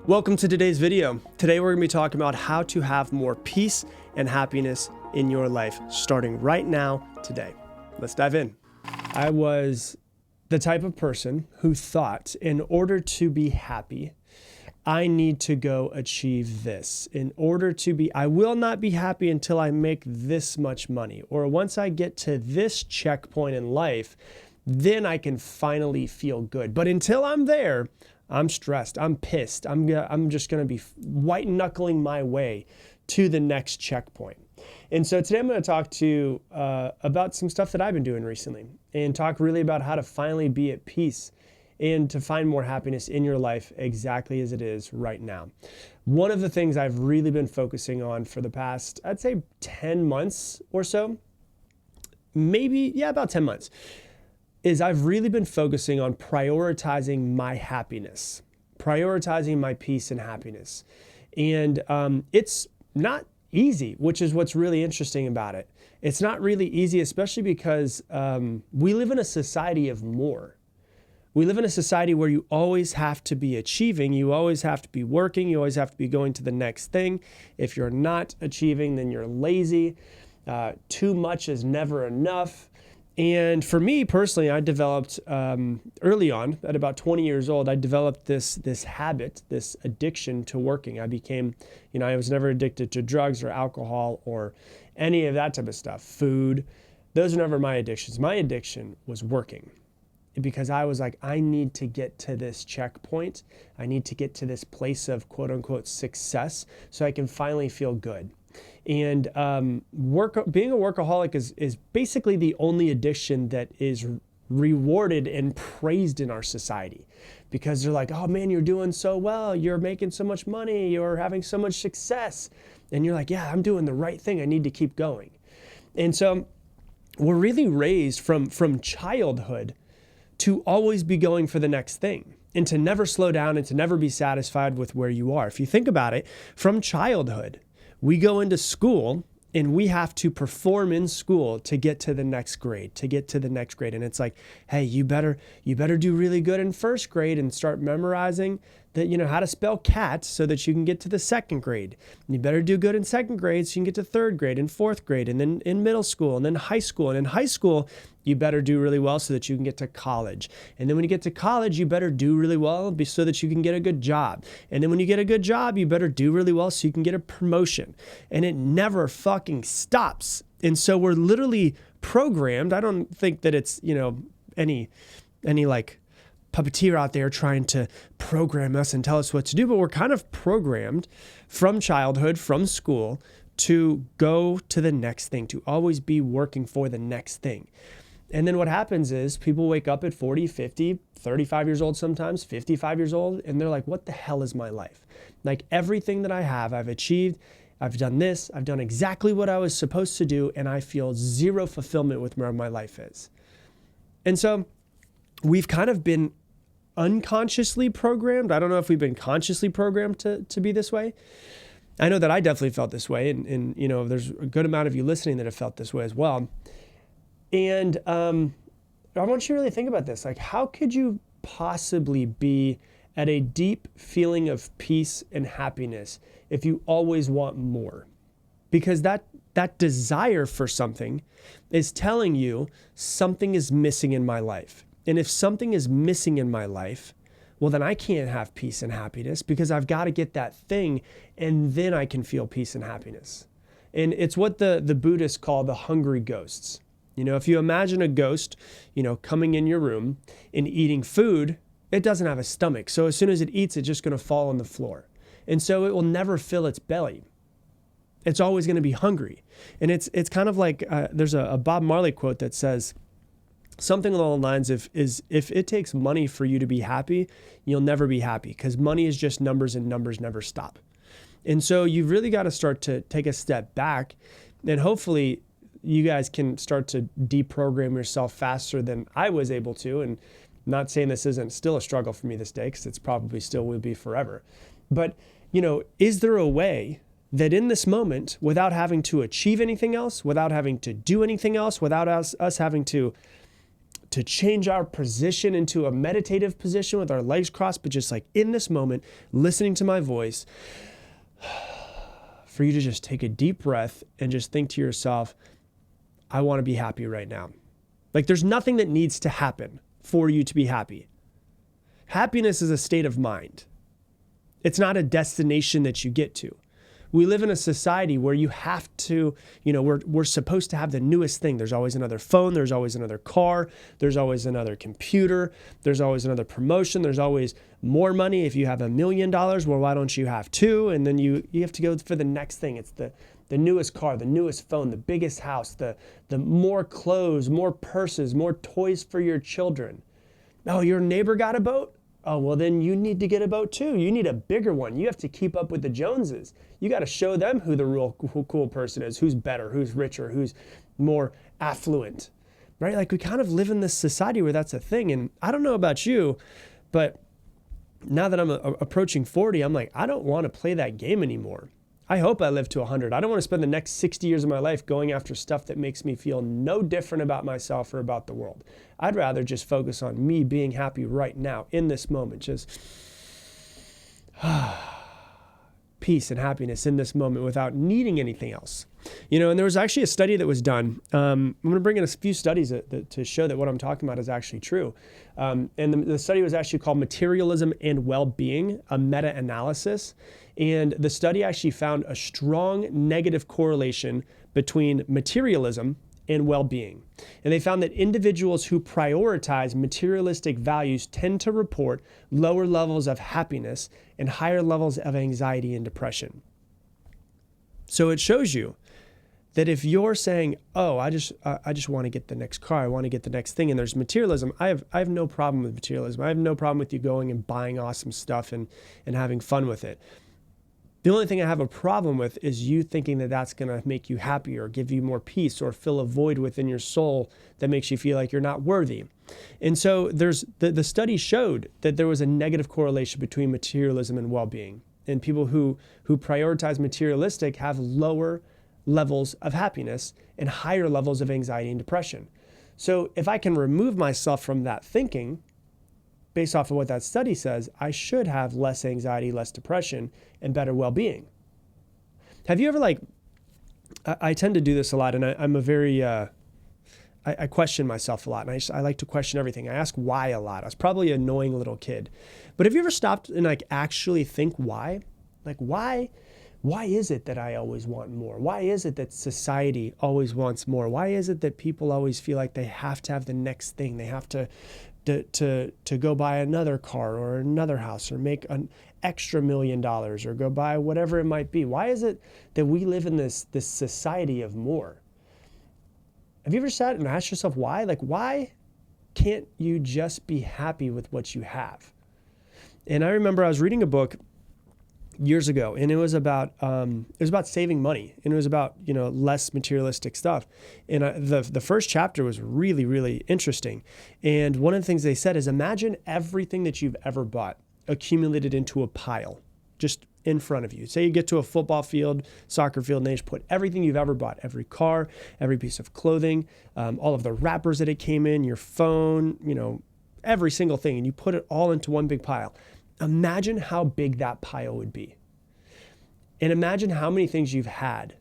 Welcome to today's video. Today we're going to be talking about how to have more peace and happiness in your life, starting right now, today. Let's dive in. I was the type of person who thought in order to be happy, I need to go achieve this. I will not be happy until I make this much money. Or once I get to this checkpoint in life, then I can finally feel good. But until I'm there, I'm stressed, I'm pissed, I'm just gonna be white knuckling my way to the next checkpoint. And so today I'm gonna talk to you about some stuff that I've been doing recently and talk really about how to finally be at peace and to find more happiness in your life exactly as it is right now. One of the things I've really been focusing on for the past, I'd say 10 months or so, about 10 months, is I've really been focusing on prioritizing my happiness, prioritizing my peace and happiness. And it's not easy, which is what's really interesting about it. It's not really easy, especially because we live in a society of more. We live in a society where you always have to be achieving, you always have to be working, you always have to be going to the next thing. If you're not achieving, then you're lazy. Too much is never enough. And for me personally, I developed early on, at about 20 years old, I developed this habit, this addiction to working. I became, I was never addicted to drugs or alcohol or any of that type of stuff. Food, those are never my addictions. My addiction was working because I was like, I need to get to this checkpoint. I need to get to this place of quote unquote success so I can finally feel good. And being a workaholic is basically the only addiction that is rewarded and praised in our society, because they're like, oh man, you're doing so well, you're making so much money, you're having so much success, and you're like, yeah, I'm doing the right thing, I need to keep going. And so we're really raised from childhood to always be going for the next thing and to never slow down and to never be satisfied with where you are. If you think about it, from childhood, we go into school and we have to perform in school to get to the next grade, And it's like, hey, you better do really good in first grade and start memorizing how to spell cat so that you can get to the second grade. You better do good in second grade so you can get to third grade and fourth grade, and then in middle school and then high school. And in high school, you better do really well so that you can get to college. And then when you get to college, you better do really well so that you can get a good job. And then when you get a good job, you better do really well so you can get a promotion. And it never fucking stops. And so we're literally programmed. I don't think that it's, any like puppeteer out there trying to program us and tell us what to do, but we're kind of programmed from childhood, from school, to go to the next thing, to always be working for the next thing. And then what happens is people wake up at 40, 50, 35 years old sometimes, 55 years old, and they're like, what the hell is my life? Like everything that I have, I've achieved, I've done this, I've done exactly what I was supposed to do, and I feel zero fulfillment with where my life is. And so we've kind of been unconsciously programmed. I don't know if we've been consciously programmed to be this way. I know that I definitely felt this way, and there's a good amount of you listening that have felt this way as well. And I want you to really think about this. Like, how could you possibly be at a deep feeling of peace and happiness if you always want more? Because that desire for something is telling you something is missing in my life. And if something is missing in my life, well, then I can't have peace and happiness because I've got to get that thing, and then I can feel peace and happiness. And it's what the Buddhists call the hungry ghosts. If you imagine a ghost, coming in your room and eating food, it doesn't have a stomach. So as soon as it eats, it's just going to fall on the floor. And so it will never fill its belly. It's always going to be hungry. And it's kind of like, there's a Bob Marley quote that says, something along the lines of if it takes money for you to be happy, you'll never be happy because money is just numbers and numbers never stop. And so you've really got to start to take a step back, and hopefully you guys can start to deprogram yourself faster than I was able to. And I'm not saying this isn't still a struggle for me this day, because it's probably still will be forever. But, is there a way that in this moment, without having to achieve anything else, without having to do anything else, without us having to to change our position into a meditative position with our legs crossed, but just like in this moment, listening to my voice, for you to just take a deep breath and just think to yourself, I want to be happy right now. Like there's nothing that needs to happen for you to be happy. Happiness is a state of mind. It's not a destination that you get to. We live in a society where you have to, we're supposed to have the newest thing. There's always another phone. There's always another car. There's always another computer. There's always another promotion. There's always more money. If you have $1 million, well, why don't you have two? And then you have to go for the next thing. It's the newest car, the newest phone, the biggest house, the more clothes, more purses, more toys for your children. Oh, your neighbor got a boat? Oh, well, then you need to get a boat too. You need a bigger one. You have to keep up with the Joneses. You got to show them who the real cool person is, who's better, who's richer, who's more affluent, right? Like we kind of live in this society where that's a thing. And I don't know about you, but now that I'm approaching 40, I'm like, I don't want to play that game anymore. I hope I live to 100. I don't want to spend the next 60 years of my life going after stuff that makes me feel no different about myself or about the world. I'd rather just focus on me being happy right now in this moment. Just peace and happiness in this moment without needing anything else. And there was actually a study that was done. I'm going to bring in a few studies to show that what I'm talking about is actually true. And the study was actually called Materialism and Wellbeing, a meta-analysis. And the study actually found a strong negative correlation between materialism and well-being. And they found that individuals who prioritize materialistic values tend to report lower levels of happiness and higher levels of anxiety and depression. So it shows you that if you're saying, oh, I just want to get the next car, I want to get the next thing, and there's materialism, I have no problem with materialism. I have no problem with you going and buying awesome stuff and having fun with it. The only thing I have a problem with is you thinking that that's going to make you happier or give you more peace or fill a void within your soul that makes you feel like you're not worthy. And so the study showed that there was a negative correlation between materialism and well-being. And people who prioritize materialistic have lower levels of happiness and higher levels of anxiety and depression. So if I can remove myself from that thinking, based off of what that study says, I should have less anxiety, less depression, and better well-being. Have you ever I tend to do this a lot, and I'm a very, I question myself a lot, and I like to question everything. I ask why a lot. I was probably an annoying little kid. But have you ever stopped and actually think why? Why is it that I always want more? Why is it that society always wants more? Why is it that people always feel like they have to have the next thing? They have to go buy another car or another house or make an extra $1 million or go buy whatever it might be. Why is it that we live in this society of more? Have you ever sat and asked yourself why? Why can't you just be happy with what you have? And I remember I was reading a book years ago, and it was about saving money, and it was about less materialistic stuff. And the first chapter was really, really interesting. And one of the things they said is, imagine everything that you've ever bought accumulated into a pile, just in front of you. Say you get to a football field, soccer field, and they just put everything you've ever bought, every car, every piece of clothing, all of the wrappers that it came in, your phone, every single thing, and you put it all into one big pile. Imagine how big that pile would be. And imagine how many things you've had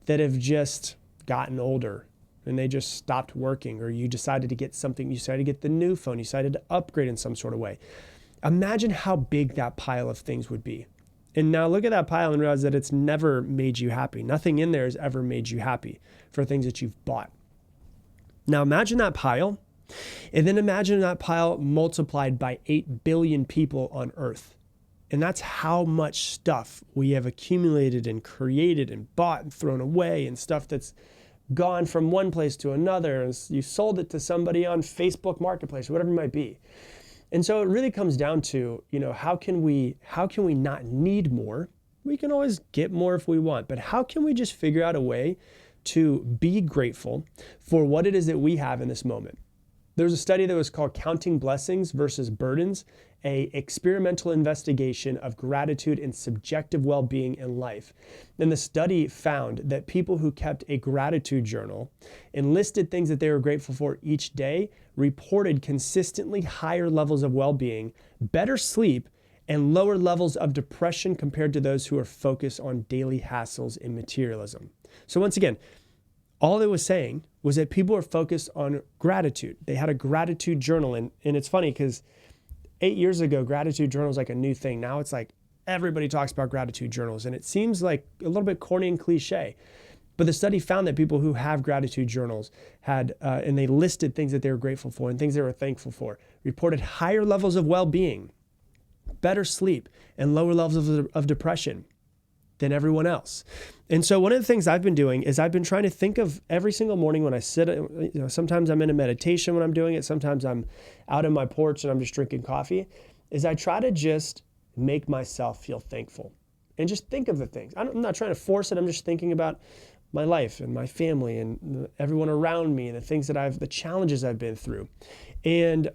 that have just gotten older and they just stopped working, or you decided to get something, you decided to get the new phone, you decided to upgrade in some sort of way. Imagine how big that pile of things would be. And now look at that pile and realize that it's never made you happy. Nothing in there has ever made you happy for things that you've bought. Now imagine that pile. And then imagine that pile multiplied by 8 billion people on Earth. And that's how much stuff we have accumulated and created and bought and thrown away, and stuff that's gone from one place to another. And you sold it to somebody on Facebook Marketplace, whatever it might be. And so it really comes down to, how can we not need more? We can always get more if we want, but how can we just figure out a way to be grateful for what it is that we have in this moment? There's a study that was called Counting Blessings versus Burdens, a experimental investigation of gratitude and subjective well-being in life. And the study found that people who kept a gratitude journal and listed things that they were grateful for each day reported consistently higher levels of well-being, better sleep, and lower levels of depression compared to those who are focused on daily hassles and materialism. So once again, all it was saying was that people were focused on gratitude. They had a gratitude journal. And it's funny because 8 years ago, gratitude journal is like a new thing. Now it's like everybody talks about gratitude journals. And it seems like a little bit corny and cliche. But the study found that people who have gratitude journals had, and they listed things that they were grateful for and things they were thankful for, reported higher levels of well-being, better sleep, and lower levels of depression than everyone else. And so one of the things I've been doing is I've been trying to think of every single morning when I sit, sometimes I'm in a meditation when I'm doing it, sometimes I'm out on my porch and I'm just drinking coffee, is I try to just make myself feel thankful and just think of the things. I'm not trying to force it. I'm just thinking about my life and my family and everyone around me and the challenges I've been through. And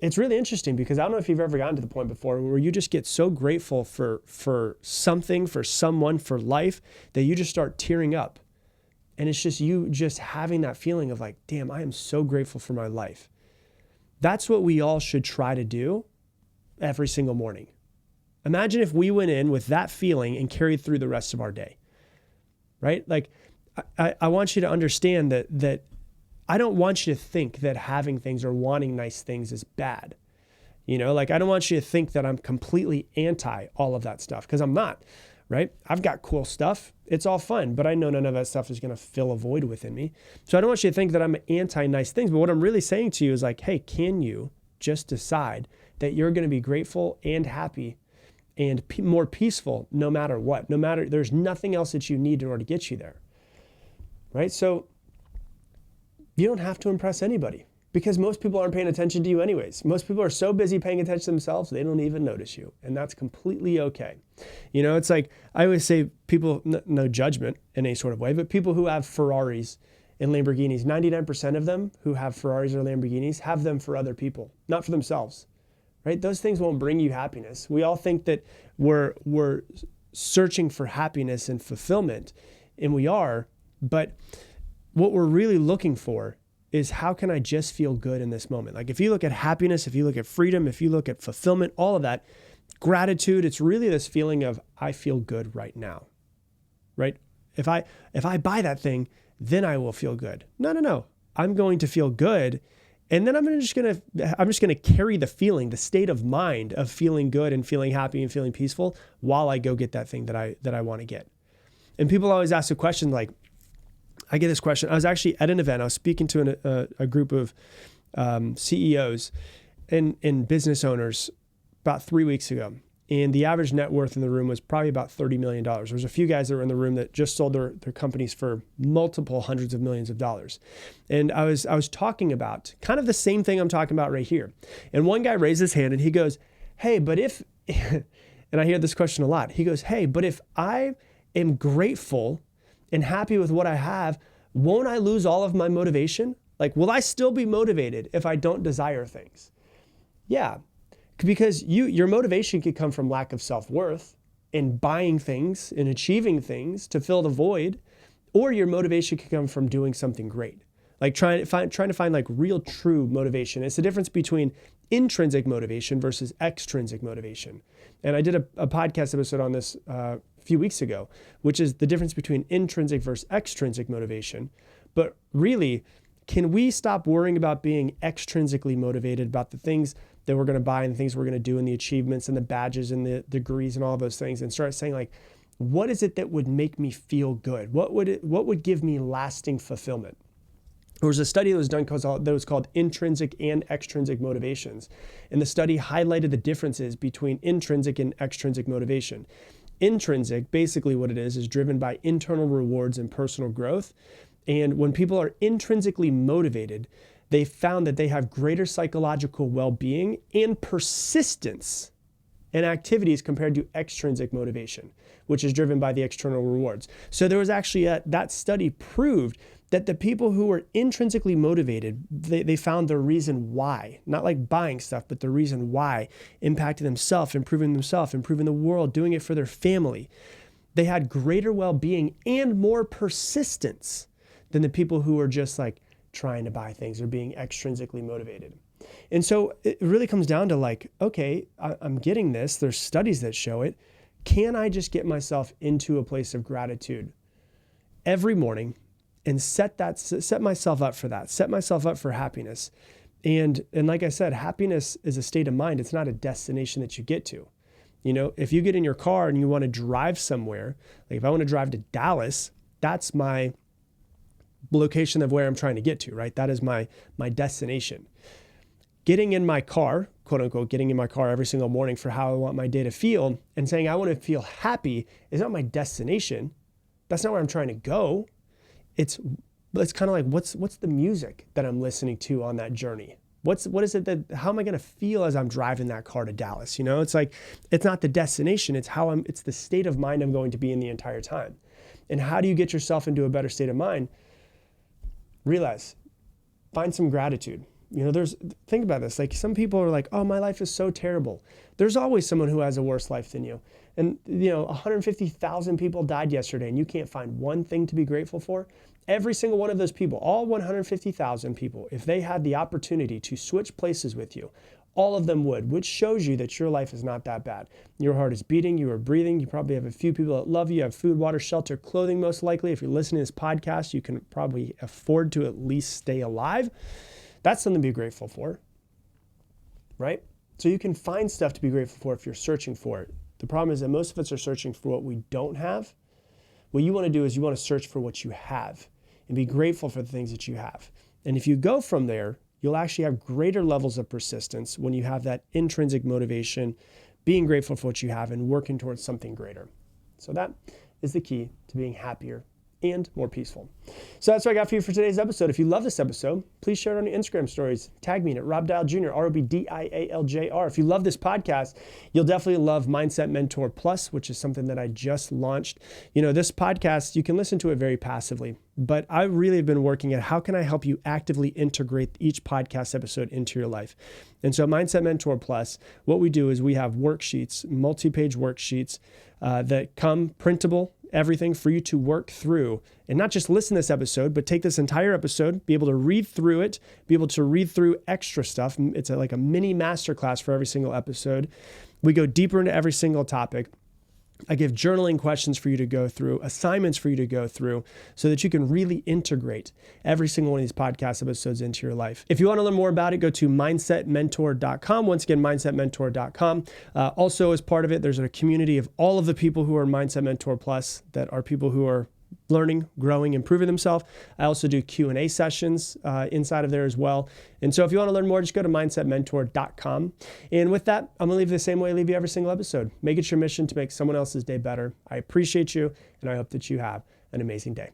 it's really interesting because I don't know if you've ever gotten to the point before where you just get so grateful for something, for someone, for life, that you just start tearing up. And it's just you just having that feeling of like, damn, I am so grateful for my life. That's what we all should try to do every single morning. Imagine if we went in with that feeling and carried through the rest of our day, right? Like, I want you to understand that I don't want you to think that having things or wanting nice things is bad. Like I don't want you to think that I'm completely anti all of that stuff, because I'm not, right? I've got cool stuff. It's all fun, but I know none of that stuff is going to fill a void within me. So I don't want you to think that I'm anti nice things, but what I'm really saying to you is like, hey, can you just decide that you're going to be grateful and happy and more peaceful no matter what? There's nothing else that you need in order to get you there, right? So you don't have to impress anybody because most people aren't paying attention to you anyways. Most people are so busy paying attention to themselves, they don't even notice you. And that's completely okay. It's like, I always say people, no judgment in any sort of way, but people who have Ferraris and Lamborghinis, 99% of them who have Ferraris or Lamborghinis have them for other people, not for themselves, right? Those things won't bring you happiness. We all think that we're searching for happiness and fulfillment, and we are, but what we're really looking for is how can I just feel good in this moment? Like if you look at happiness, if you look at freedom, if you look at fulfillment, all of that, gratitude, it's really this feeling of I feel good right now, right? If I buy that thing, then I will feel good. No. I'm going to feel good. And then I'm just going to carry the feeling, the state of mind of feeling good and feeling happy and feeling peaceful while I go get that thing that I want to get. And people always ask the question like, I get this question. I was actually at an event. I was speaking to a group of CEOs and business owners about 3 weeks ago. And the average net worth in the room was probably about $30 million. There was a few guys that were in the room that just sold their companies for multiple hundreds of millions of dollars. And I was talking about kind of the same thing I'm talking about right here. And one guy raised his hand and he goes, hey, but if, and I hear this question a lot. He goes, hey, but if I am grateful and happy with what I have, won't I lose all of my motivation? Like, will I still be motivated if I don't desire things? Yeah, because your motivation could come from lack of self-worth and buying things and achieving things to fill the void, or your motivation could come from doing something great. Like trying to find like real true motivation. It's the difference between intrinsic motivation versus extrinsic motivation. And I did a podcast episode on this a few weeks ago, which is the difference between intrinsic versus extrinsic motivation. But really, can we stop worrying about being extrinsically motivated about the things that we're going to buy and the things we're going to do and the achievements and the badges and the degrees and all of those things, and start saying like, what is it that would make me feel good? What would give me lasting fulfillment? There was a study that was done that was called intrinsic and extrinsic motivations. And the study highlighted the differences between intrinsic and extrinsic motivation. Intrinsic, basically what it is driven by internal rewards and personal growth. And when people are intrinsically motivated, they found that they have greater psychological well-being and persistence in activities compared to extrinsic motivation, which is driven by the external rewards. So there was actually that study proved that the people who were intrinsically motivated, they found the reason why, not like buying stuff, but the reason why, impacting themselves, improving the world, doing it for their family. They had greater well-being and more persistence than the people who were just like trying to buy things or being extrinsically motivated. And so it really comes down to like, okay, I'm getting this. There's studies that show it. Can I just get myself into a place of gratitude every morning and set myself up for that, set myself up for happiness? And like I said, happiness is a state of mind. It's not a destination that you get to. You know, if you get in your car and you want to drive somewhere, like if I want to drive to Dallas, that's my location of where I'm trying to get to, right? That is my destination. Getting in my car, quote unquote, getting in my car every single morning for how I want my day to feel and saying I want to feel happy is not my destination. That's not where I'm trying to go. It's kind of like what's the music that I'm listening to on that journey? What is it how am I going to feel as I'm driving that car to Dallas? You know, it's like, it's not the destination. It's the state of mind I'm going to be in the entire time. And how do you get yourself into a better state of mind? Realize, find some gratitude. You know, think about this. Like some people are like, oh, my life is so terrible. There's always someone who has a worse life than you. And, you know, 150,000 people died yesterday and you can't find one thing to be grateful for. Every single one of those people, all 150,000 people, if they had the opportunity to switch places with you, all of them would, which shows you that your life is not that bad. Your heart is beating, you are breathing, you probably have a few people that love you, have food, water, shelter, clothing most likely. If you're listening to this podcast, you can probably afford to at least stay alive. That's something to be grateful for, right? So you can find stuff to be grateful for if you're searching for it. The problem is that most of us are searching for what we don't have. What you want to do is you want to search for what you have and be grateful for the things that you have. And if you go from there, you'll actually have greater levels of persistence when you have that intrinsic motivation, being grateful for what you have and working towards something greater. So that is the key to being happier and more peaceful. So that's what I got for you for today's episode. If you love this episode, please share it on your Instagram stories. Tag me at Rob Dial Jr., ROBDIALJR. If you love this podcast, you'll definitely love Mindset Mentor Plus, which is something that I just launched. You know, this podcast, you can listen to it very passively, but I really have been working at how can I help you actively integrate each podcast episode into your life. And so Mindset Mentor Plus, what we do is we have worksheets, multi-page worksheets that come printable, everything for you to work through and not just listen to this episode, but take this entire episode, be able to read through it, be able to read through extra stuff. It's like a mini masterclass for every single episode. We go deeper into every single topic. I give journaling questions for you to go through, assignments for you to go through so that you can really integrate every single one of these podcast episodes into your life. If you want to learn more about it, go to mindsetmentor.com. Once again, mindsetmentor.com. Also, as part of it, there's a community of all of the people who are Mindset Mentor Plus that are people who are learning, growing, improving themselves. I also do Q&A sessions inside of there as well. And so if you want to learn more, just go to mindsetmentor.com. And with that, I'm going to leave you the same way I leave you every single episode. Make it your mission to make someone else's day better. I appreciate you, and I hope that you have an amazing day.